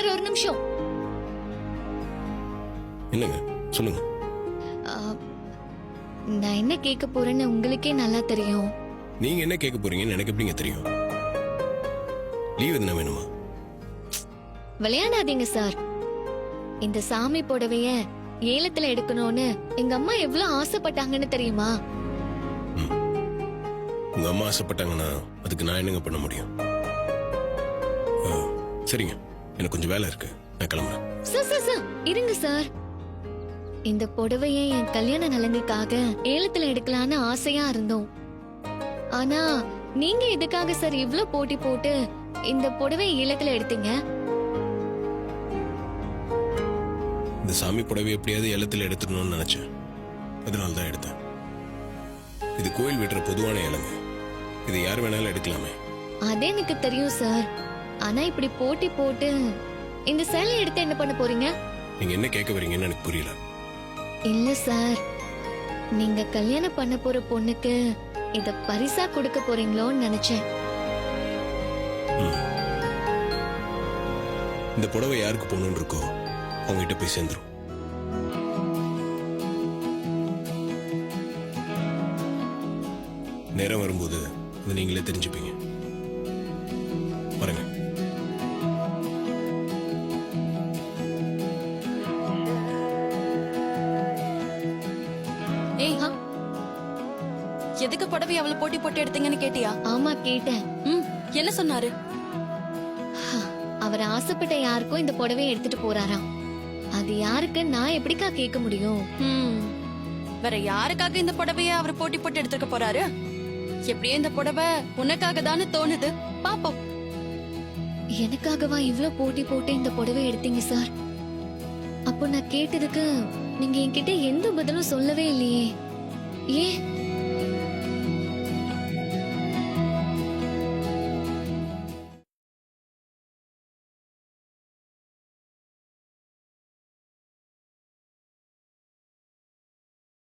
Sir ஒரு நிமிஷம். என்னங்க சொல்லுங்க. ஆ, நான் என்ன கேட்க போறேன்னு உங்களுக்கே நல்லா தெரியும். நீங்க என்ன கேட்க போறீங்கன்னு எனக்கு எப்படிங்க தெரியும்? லீவ் எதுனா வேணுமா? விளையாடாதீங்க சார். இந்த சாமி புடவைய ஏலத்துல எடுக்கணும்னு எங்க அம்மா எவ்வளவு ஆசைப்பட்டாங்கன்னு தெரியுமா? உங்க அம்மா ஆசைப்பட்டாங்கன்னா அதுக்கு நான் என்னங்க பண்ண முடியும்? சரிங்க, எனக்கு கொஞ்சம் வேலை இருக்கு, நான் கிளம்புறேன். சார் சார் சார் இருங்க சார். இந்த புடவைய என் கல்யாண நலங்குக்காக ஏலத்துல எடுக்கலான்னு ஆசையா இருந்தோம். ஆனா நீங்க எதுக்காக சார் இவ்ளோ போட்டி போட்டு இந்த புடவை ஏலத்துல எடுத்தீங்க? இந்த சாமி புடவை எப்படியாவது ஏலத்தில் எடுத்துடணும்னு நினைச்சேன், அதனால தான் எடுத்தேன். இது கோயில் விடுற பொதுவான ஏலங்க, இது யார் வேணாலும் எடுக்கலாமே. அதே எனக்கு தெரியும் சார். ஆனா இப்படி போட்டி போட்டு இந்த சேலை எடுத்து என்ன பண்ண போறீங்க? நீங்க என்ன கேட்க வரீங்கன்னு எனக்கு புரியல. இல்ல சார், நீங்க கல்யாணம் பண்ண போற பொண்ணுக்கு இத பரிசா கொடுக்க போறீங்களோன்னு நினைச்சேன். இந்த புடவை யாருக்கு போகணும்னு இருக்கோ அவங்ககிட்ட போய் சேர்ந்துரும். நேரம் வரும்போது இதை நீங்களே தெரிஞ்சுப்பீங்க. பாருங்க. ஏய், எதுக்கு புடவை அவளை போட்டி போட்டு எடுத்தீங்கன்னு கேட்டியா? ஆமா கேட்டேன். என்ன சொன்னாரு? அவர் ஆசைப்பட்ட யாருக்கும் இந்த புடவையை எடுத்துட்டு போறாராம். அது யாருக்கு நான் எப்படிக்கா கேட்க முடியும்? வேற யாருக்காக இந்த புடவைய அவர் போட்டி போட்டு எடுத்துக்க போறாரு? எப்படியே இந்த புடவை உனக்காக தானே தோணுது, பாப்போம். எனக்காகவா இவ்ளோ போட்டி போட்டு இந்த புடவை எடுத்தீங்க சார்? அப்போ நான் கேட்டதுக்கு நீங்க என்கிட்ட எந்த பதிலும் சொல்லவே இல்லையே. ஏன்